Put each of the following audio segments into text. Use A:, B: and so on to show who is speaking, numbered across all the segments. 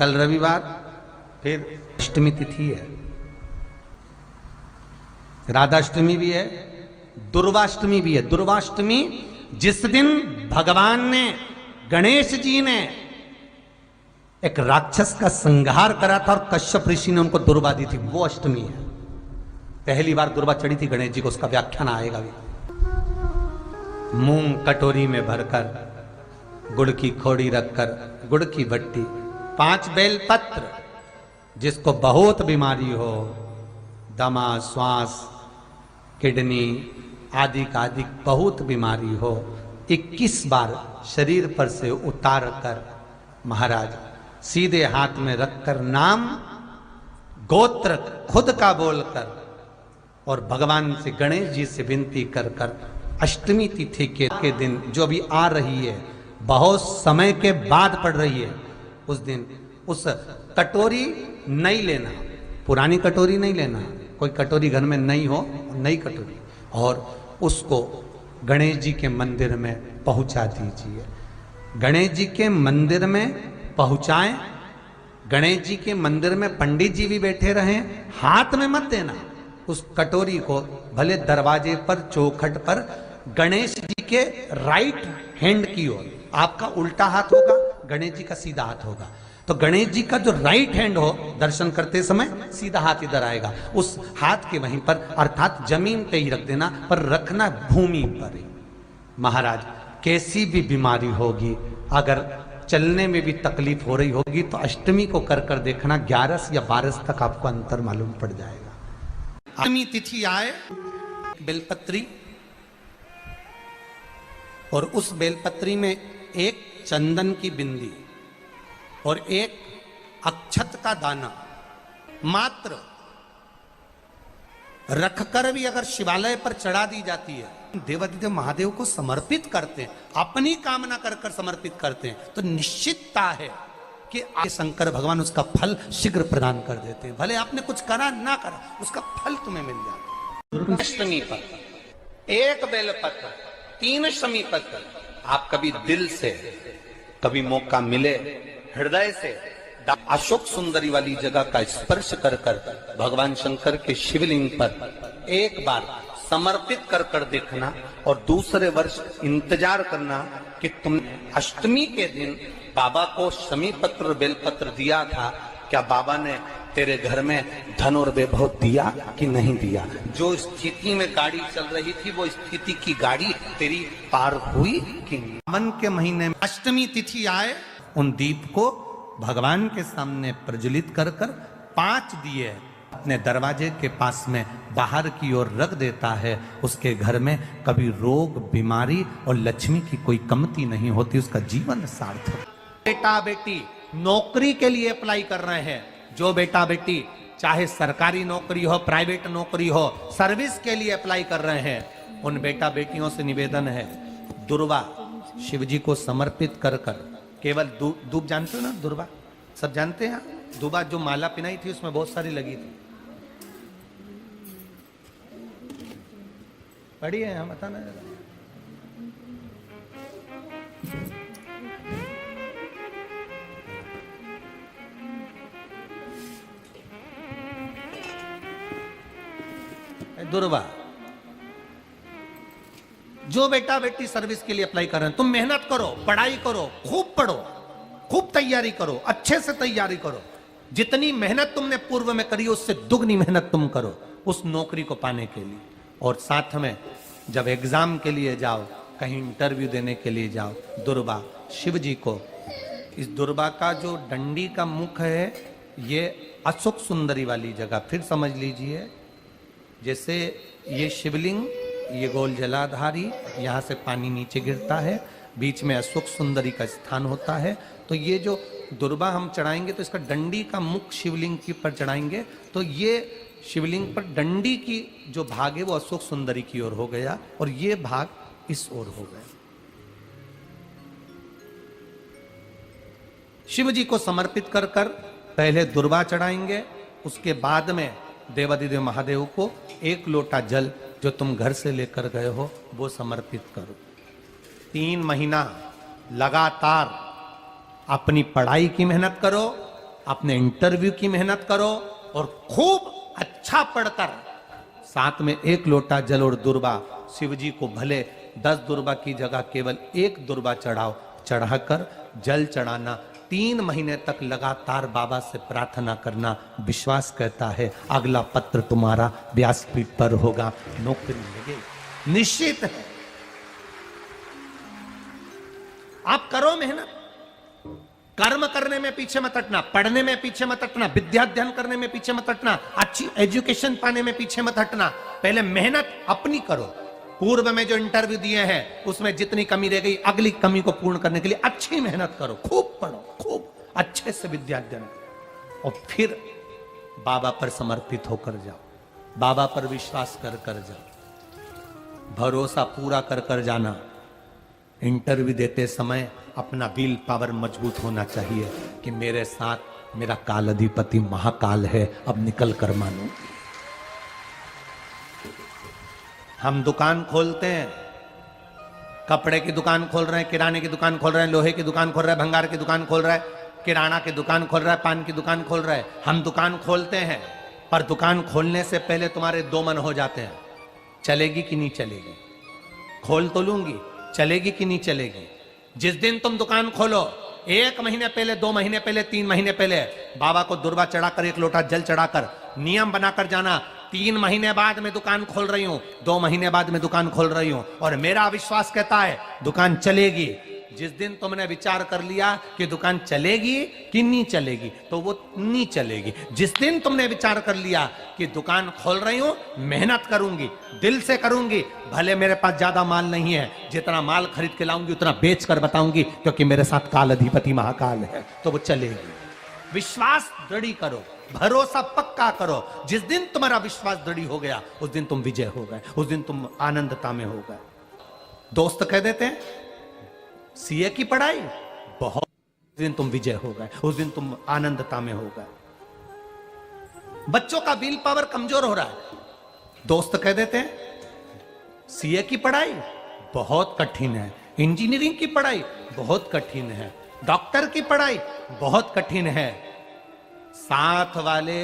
A: कल रविवार फिर अष्टमी तिथि है, राधाष्टमी भी है, दुर्वाष्टमी भी है। दुर्वाष्टमी जिस दिन भगवान ने, गणेश जी ने एक राक्षस का संहार करा था और कश्यप ऋषि ने उनको दुर्वा दी थी, वो अष्टमी है। पहली बार दुर्वा चढ़ी थी गणेश जी को, उसका व्याख्यान आएगा भी। मूंग कटोरी में भरकर, गुड़ की खोड़ी रखकर, गुड़ की भट्टी, 5 बेलपत्र, जिसको बहुत बीमारी हो, दमा, श्वास, किडनी आदि का आदि बहुत बीमारी हो, 21 बार शरीर पर से उतार कर महाराज सीधे हाथ में रखकर नाम गोत्र खुद का बोलकर और भगवान से, गणेश जी से विनती कर कर अष्टमी तिथि के दिन जो अभी आ रही है, बहुत समय के बाद पड़ रही है, उस दिन उस कटोरी नहीं लेना, पुरानी कटोरी नहीं लेना, कोई कटोरी घर में नहीं हो, नई कटोरी, और उसको गणेश जी के मंदिर में पहुंचा दीजिए। गणेश जी के मंदिर में पहुंचाएं, गणेश जी के मंदिर में पंडित जी भी बैठे रहें, हाथ में मत देना उस कटोरी को, भले दरवाजे पर, चौखट पर, गणेश जी के राइट हैंड की ओर। आपका उल्टा हाथ होगा, गणेश जी का सीधा हाथ होगा, तो गणेश जी का जो राइट हैंड हो, दर्शन करते समय सीधा हाथ इधर आएगा, उस हाथ के वहीं पर, अर्थात जमीन पे ही रख देना, पर रखना भूमि पर ही। महाराज कैसी भी बीमारी होगी, अगर चलने में भी तकलीफ हो रही होगी, तो अष्टमी को कर कर देखना, 11 या 12 तक आपको अंतर मालूम पड़ जाएगा। अष्टमी तिथि आए, बेलपत्री, और उस बेलपत्री में एक चंदन की बिंदी और एक अक्षत का दाना मात्र रखकर भी अगर शिवालय पर चढ़ा दी जाती है, देवादिदेव महादेव को समर्पित करते हैं, अपनी कामना कर कर समर्पित करते हैं, तो निश्चितता है कि शंकर भगवान उसका फल शीघ्र प्रदान कर देते हैं। भले आपने कुछ करा ना करा, उसका फल तुम्हें मिल जाता है। अष्टमी पर एक बेलपत्र, 3 शमी पत्र, आप कभी दिल से, कभी मौका मिले हृदय से अशोक सुंदरी वाली जगह का स्पर्श कर कर भगवान शंकर के शिवलिंग पर एक बार समर्पित कर कर देखना, और दूसरे वर्ष इंतजार करना कि तुमने अष्टमी के दिन बाबा को शमी पत्र बेलपत्र दिया था, क्या बाबा ने तेरे घर में धन और वैभव दिया कि नहीं दिया। जो स्थिति में गाड़ी चल रही थी, वो स्थिति की गाड़ी तेरी पार हुई कि नहीं। सावन के महीने में अष्टमी तिथि आए, उन दीप को भगवान के सामने प्रज्वलित कर कर 5 दिए अपने दरवाजे के पास में बाहर की ओर रख देता है, उसके घर में कभी रोग, बीमारी और लक्ष्मी की कोई कमती नहीं होती, उसका जीवन सार्थक। बेटा बेटी नौकरी के लिए अप्लाई कर रहे हैं, जो बेटा बेटी चाहे सरकारी नौकरी हो, प्राइवेट नौकरी हो, सर्विस के लिए अप्लाई कर रहे हैं, उन बेटा बेटियों से निवेदन है, दुर्वा शिव जी को समर्पित कर कर, केवल दूब जानते हो ना, दुर्वा सब जानते हैं, दुर्वा जो माला पिनाई थी उसमें बहुत सारी लगी थी, पढ़ी है, हम बताना जरा। दुर्वा, जो बेटा बेटी सर्विस के लिए अप्लाई कर रहे हैं, तुम मेहनत करो, पढ़ाई करो, खूब पढ़ो, खूब तैयारी करो, अच्छे से तैयारी करो, जितनी मेहनत तुमने पूर्व में करी उससे दुगनी मेहनत तुम करो उस नौकरी को पाने के लिए। और साथ में जब एग्जाम के लिए जाओ, कहीं इंटरव्यू देने के लिए जाओ, दुर्वा शिव जी को, इस दुर्वा का जो डंडी का मुख है, ये अशोक सुंदरी वाली जगह, फिर समझ लीजिए, जैसे ये शिवलिंग, ये गोल जलाधारी, यहाँ से पानी नीचे गिरता है, बीच में अशोक सुंदरी का स्थान होता है, तो ये जो दुर्वा हम चढ़ाएंगे तो इसका डंडी का मुख शिवलिंग के पर चढ़ाएंगे, तो ये शिवलिंग पर डंडी की जो भाग है वो अशोक सुंदरी की ओर हो गया, और ये भाग इस ओर हो गया। शिव जी को समर्पित कर कर पहले दुर्वा चढ़ाएंगे, उसके बाद में देवादिदेव महादेव को 1 लोटा जल जो तुम घर से लेकर गए हो वो समर्पित करो। 3 महीना लगातार अपनी पढ़ाई की मेहनत करो, अपने इंटरव्यू की मेहनत करो और खूब अच्छा पढ़कर साथ में 1 लोटा जल और दुर्बा, शिव जी को भले 10 दुर्बा की जगह केवल 1 दुर्बा चढ़ाओ, चढ़ाकर जल चढ़ाना, 3 महीने तक लगातार बाबा से प्रार्थना करना। विश्वास कहता है अगला पत्र तुम्हारा व्यासपीठ पर होगा, नौकरी लगेगी, निश्चित है। आप करो मेहनत, कर्म करने में पीछे मत हटना, पढ़ने में पीछे मत हटना, विद्या अध्ययन करने में पीछे मत हटना, अच्छी एजुकेशन पाने में पीछे मत हटना। पहले मेहनत अपनी करो। पूर्व में जो इंटरव्यू दिए हैं उसमें जितनी कमी रह गई, अगली कमी को पूर्ण करने के लिए अच्छी मेहनत करो, खूब पढ़ो, खूब अच्छे से विद्या अध्ययन करो और फिर बाबा पर समर्पित होकर जाओ, बाबा पर विश्वास कर कर जाओ, भरोसा पूरा कर कर जाना। इंटरव्यू देते समय अपना विल पावर मजबूत होना चाहिए कि मेरे साथ मेरा काल अधिपति महाकाल है, अब निकल कर मानो। हम दुकान खोलते हैं, कपड़े की दुकान खोल रहे हैं, किराने की दुकान खोल रहे हैं, लोहे की दुकान खोल रहे हैं, भंगार की दुकान खोल रहा है, किराना की दुकान खोल रहा है, पान की दुकान खोल रहा है। हम दुकान खोलते हैं, पर दुकान खोलने से पहले तुम्हारे 2 मन हो जाते हैं, चलेगी कि नहीं चलेगी, खोल तो लूंगी, चलेगी कि नहीं चलेगी। जिस दिन तुम दुकान खोलो 1 महीने पहले, 2 महीने पहले, 3 महीने पहले बाबा को दुर्बा चढ़ाकर 1 लोटा जल चढ़ाकर नियम बनाकर जाना, 3 महीने बाद मैं दुकान खोल रही हूं, 2 महीने बाद मैं दुकान खोल रही हूं और मेरा विश्वास कहता है दुकान चलेगी। जिस दिन तुमने विचार कर लिया कि दुकान चलेगी कि नहीं चलेगी, तो वो नहीं चलेगी। जिस दिन तुमने विचार कर लिया कि दुकान खोल रही हूं, मेहनत करूंगी, दिल से करूंगी, भले मेरे पास ज्यादा माल नहीं है, जितना माल खरीद के लाऊंगी उतना बेच कर बताऊंगी, क्योंकि मेरे साथ काल अधिपति महाकाल है, तो वो चलेगी। विश्वास दृढ़ करो, भरोसा पक्का करो। जिस दिन तुम्हारा विश्वास दृढ़ हो गया, उस दिन तुम विजय हो गए, उस दिन तुम आनंदता में हो गए। दोस्त कह देते हैं सीए की पढ़ाई बहुत, उस दिन तुम विजय हो गए, उस दिन तुम आनंदता में हो गए। बच्चों का विल पावर कमजोर हो रहा है, दोस्त कह देते हैं सीए की पढ़ाई बहुत कठिन है, इंजीनियरिंग की पढ़ाई बहुत कठिन है, डॉक्टर की पढ़ाई बहुत कठिन है। साथ वाले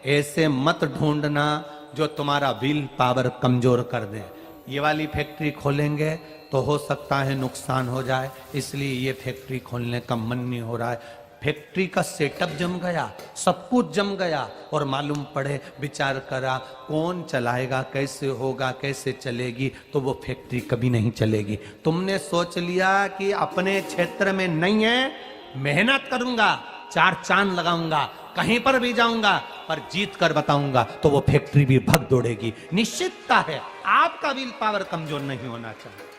A: ऐसे मत ढूंढना जो तुम्हारा विल पावर कमजोर कर दे। ये वाली फैक्ट्री खोलेंगे तो हो सकता है नुकसान हो जाए, इसलिए ये फैक्ट्री खोलने का मन नहीं हो रहा है। फैक्ट्री का सेटअप जम गया, सब कुछ जम गया और मालूम पड़े, विचार करा कौन चलाएगा, कैसे होगा, कैसे चलेगी, तो वो फैक्ट्री कभी नहीं चलेगी। तुमने सोच लिया कि अपने क्षेत्र में नहीं है, मेहनत करूंगा, 4 चांद लगाऊंगा, कहीं पर भी जाऊंगा, पर जीत कर बताऊंगा, तो वो फैक्ट्री भी भग दौड़ेगी। निश्चितता है आपका विल पावर कमजोर नहीं होना चाहिए।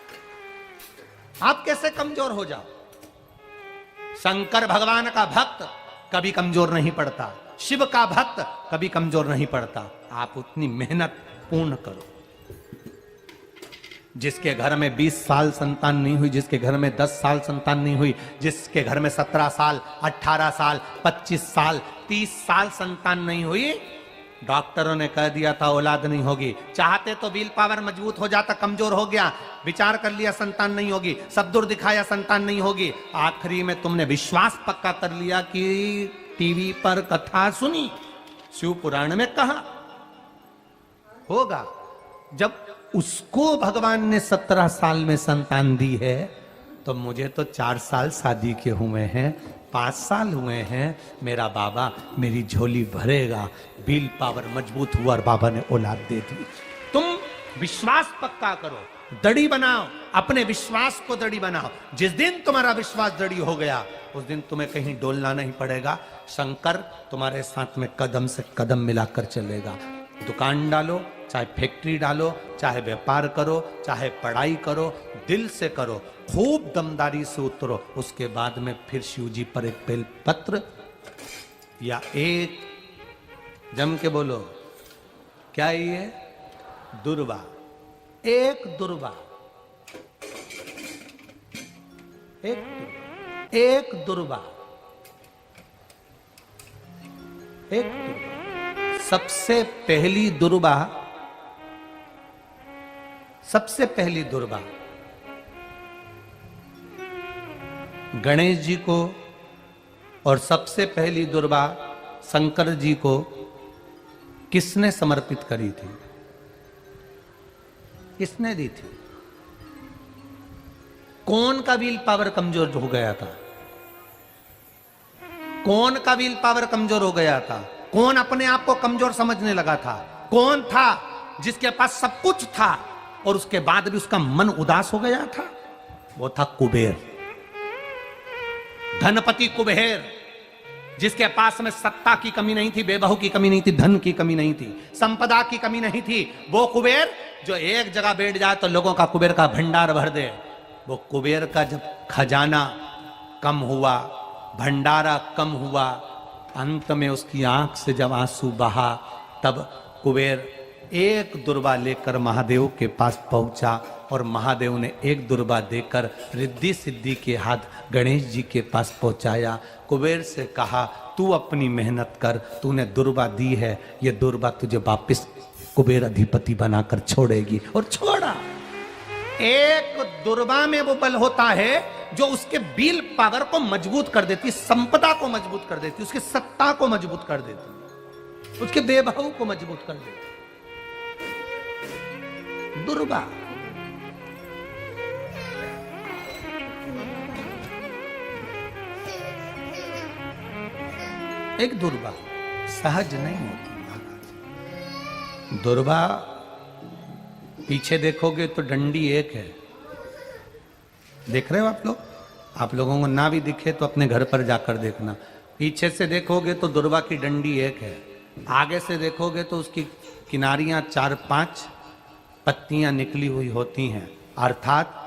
A: आप कैसे कमजोर हो जाओ? शंकर भगवान का भक्त कभी कमजोर नहीं पड़ता, शिव का भक्त कभी कमजोर नहीं पड़ता। आप उतनी मेहनत पूर्ण करो। जिसके घर में 20 साल संतान नहीं हुई, जिसके घर में 10 साल संतान नहीं हुई, जिसके घर में 17 साल, 18 साल, 25 साल, 30 साल संतान नहीं हुई, डॉक्टरों ने कह दिया था औलाद नहीं होगी। चाहते तो विल पावर मजबूत हो जाता, कमजोर हो गया, विचार कर लिया संतान नहीं होगी, सब दूर दिखाया संतान नहीं होगी, आखिरी में तुमने विश्वास पक्का कर लिया कि टीवी पर कथा सुनी, शिव पुराण में कहा होगा। जब उसको भगवान ने 17 साल में संतान दी है, तो मुझे तो 4 साल शादी के हुए हैं, 5 साल हुए हैं, मेरा बाबा मेरी झोली भरेगा। विल पावर मजबूत हुआ और बाबा ने औलाद दे दी। तुम विश्वास पक्का करो, दड़ी बनाओ, अपने विश्वास को दड़ी बनाओ। जिस दिन तुम्हारा विश्वास दड़ी हो गया, उस दिन तुम्हें कहीं डोलना नहीं पड़ेगा। शंकर तुम्हारे साथ में कदम से कदम मिलाकर चलेगा। दुकान डालो, चाहे फैक्ट्री डालो, चाहे व्यापार करो, चाहे पढ़ाई करो, दिल से करो, खूब दमदारी से उतरो। उसके बाद में फिर शिव जी पर एक बेल पत्र या एक, जम के बोलो, क्या ये दुर्वा, एक दुर्वा, एक दुर्वा, एक दुर्वा। सबसे पहली दुर्वा, सबसे पहली दुर्वा गणेश जी को और सबसे पहली दुर्वा शंकर जी को किसने समर्पित करी थी? किसने दी थी? कौन का विल पावर कमजोर हो गया था? कौन का विल पावर कमजोर हो गया था? कौन अपने आप को कमजोर समझने लगा था? कौन था जिसके पास सब कुछ था और उसके बाद भी उसका मन उदास हो गया था? वो था कुबेर, धनपति कुबेर, जिसके पास में सत्ता की कमी नहीं थी, बेबहू की कमी नहीं थी, धन की कमी नहीं थी, संपदा की कमी नहीं थी। वो कुबेर जो एक जगह बैठ जाए तो लोगों का कुबेर का भंडार भर दे। वो कुबेर का जब खजाना कम हुआ, भंडारा कम हुआ, अंत में उसकी आंख से जब आंसू बहा, तब कुबेर एक दुर्वा लेकर महादेव के पास पहुंचा और महादेव ने एक दुर्वा देकर रिद्धि सिद्धि के हाथ गणेश जी के पास पहुंचाया। कुबेर से कहा, तू अपनी मेहनत कर, तूने दुर्वा दी है, ये दुर्वा तुझे वापिस कुबेर अधिपति बनाकर छोड़ेगी। और छोड़ा। एक दुर्वा में वो बल होता है जो उसके विल पावर को मजबूत कर देती, संपदा को मजबूत कर देती, उसकी सत्ता को मजबूत कर देती, उसके बेबहू को मजबूत कर देती। दुर्वा। एक दुर्वा सहज नहीं होती महाराज। दुर्वा पीछे देखोगे तो डंडी एक है। देख रहे हो आप लोग? आप लोगों को ना भी दिखे तो अपने घर पर जाकर देखना। पीछे से देखोगे तो दुर्वा की डंडी एक है, आगे से देखोगे तो उसकी किनारियां 4-5 पत्तियां निकली हुई होती हैं। अर्थात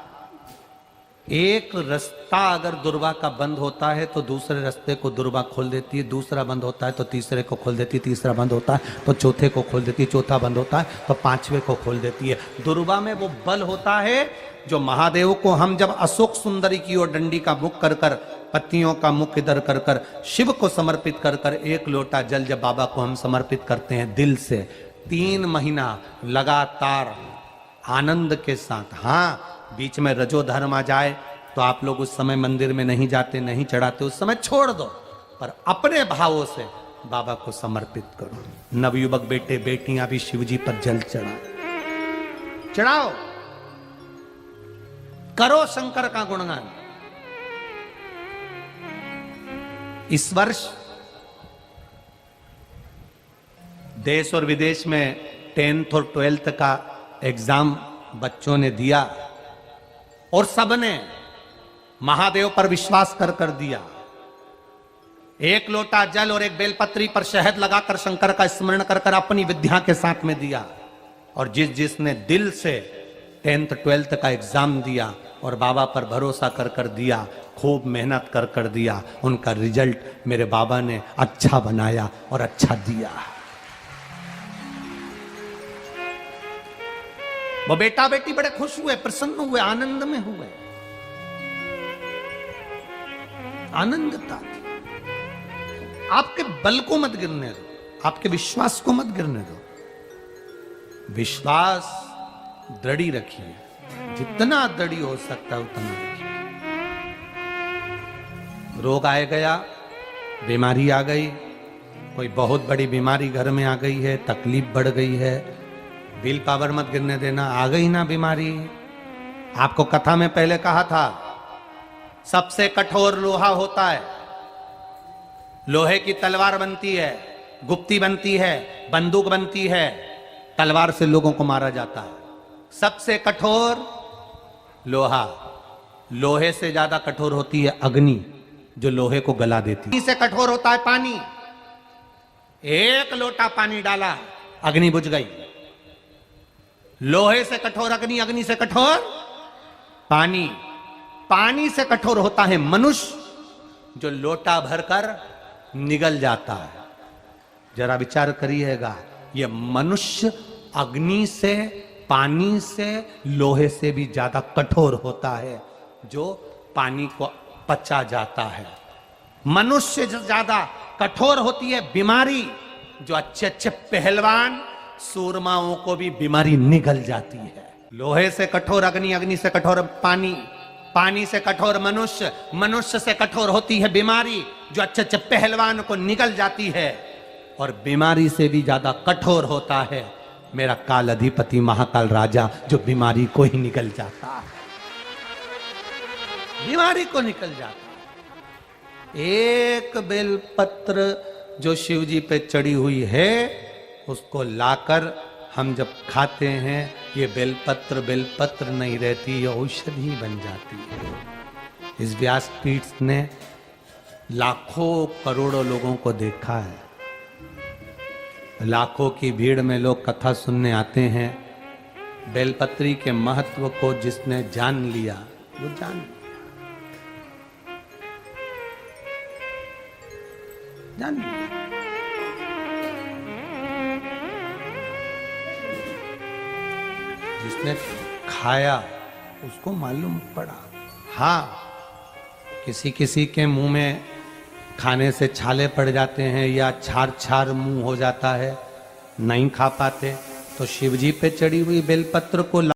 A: एक रास्ता अगर दुर्वा का बंद होता है तो दूसरे रास्ते को दुर्वा खोल देती है, दूसरा बंद होता है तो तीसरे को खोल देती है, तीसरा बंद होता है तो चौथे को खोल देती है, चौथा बंद होता है तो पांचवे को खोल देती है। दुर्वा में वो बल होता है जो महादेव को हम जब अशोक सुंदरी की ओर डंडी का मुख कर कर, पत्तियों का मुख इधर कर कर शिव को समर्पित कर कर, एक लोटा जल जब बाबा को हम समर्पित करते हैं दिल से, 3 महीना लगातार आनंद के साथ, हाँ बीच में रजो धर्म आ जाए तो आप लोग उस समय मंदिर में नहीं जाते, नहीं चढ़ाते, उस समय छोड़ दो, पर अपने भावों से बाबा को समर्पित करो। नवयुवक बेटे बेटियां भी शिव जी पर जल चढ़ाओ, करो शंकर का गुणगान। इस वर्ष देश और विदेश में 10th और 12th का एग्जाम बच्चों ने दिया और सबने महादेव पर विश्वास कर कर दिया। एक लोटा जल और एक बेलपत्री पर शहद लगाकर शंकर का स्मरण कर कर अपनी विद्या के साथ में दिया। और जिसने दिल से 10th 12th का एग्जाम दिया और बाबा पर भरोसा कर कर दिया, खूब मेहनत कर कर दिया, उनका रिजल्ट मेरे बाबा ने अच्छा बनाया और अच्छा दिया। वो बेटा बेटी बड़े खुश हुए, प्रसन्न हुए, आनंद में हुए, आनंदता थी। आपके बल को मत गिरने दो, आपके विश्वास को मत गिरने दो। विश्वास दृढ़ी रखिए, जितना दृढ़ी हो सकता है उतना रखिए। रोग आए गया, बीमारी आ गई, कोई बहुत बड़ी बीमारी घर में आ गई है, तकलीफ बढ़ गई है, विल पावर मत गिरने देना। आ गई ना बीमारी, आपको कथा में पहले कहा था सबसे कठोर लोहा होता है, लोहे की तलवार बनती है, गुप्ती बनती है, बंदूक बनती है, तलवार से लोगों को मारा जाता है। सबसे कठोर लोहा, लोहे से ज्यादा कठोर होती है अग्नि, जो लोहे को गला देती है। से कठोर होता है पानी, एक लोटा पानी डाला अग्नि बुझ गई। लोहे से कठोर अग्नि, अग्नि से कठोर पानी, पानी से कठोर होता है मनुष्य, जो लोटा भरकर निगल जाता है। जरा विचार करिएगा, ये मनुष्य अग्नि से, पानी से, लोहे से भी ज्यादा कठोर होता है, जो पानी को पचा जाता है। मनुष्य से ज्यादा कठोर होती है बीमारी, जो अच्छे अच्छे पहलवान सूरमाओं को भी बीमारी निगल जाती है। लोहे से कठोर अग्नि, अग्नि से कठोर पानी, पानी से कठोर मनुष्य, मनुष्य से कठोर होती है बीमारी जो अच्छे अच्छे पहलवान को निगल जाती है, और बीमारी से भी ज्यादा कठोर होता है मेरा काल अधिपति महाकाल राजा जो बीमारी को ही निकल जाता है, बीमारी को निकल जाता है। एक बेलपत्र जो शिव जी पे चढ़ी हुई है उसको लाकर हम जब खाते हैं, ये बेलपत्र नहीं रहती, ये औषधि बन जाती है। इस व्यासपीठ ने लाखों करोड़ों लोगों को देखा है, लाखों की भीड़ में लोग कथा सुनने आते हैं। बेलपत्री के महत्व को जिसने जान लिया वो जान लिया। जिसने खाया उसको मालूम पड़ा। हाँ, किसी किसी के मुंह में खाने से छाले पड़ जाते हैं या छार मुंह हो जाता है, नहीं खा पाते, तो शिवजी पे चढ़ी हुई बेलपत्र को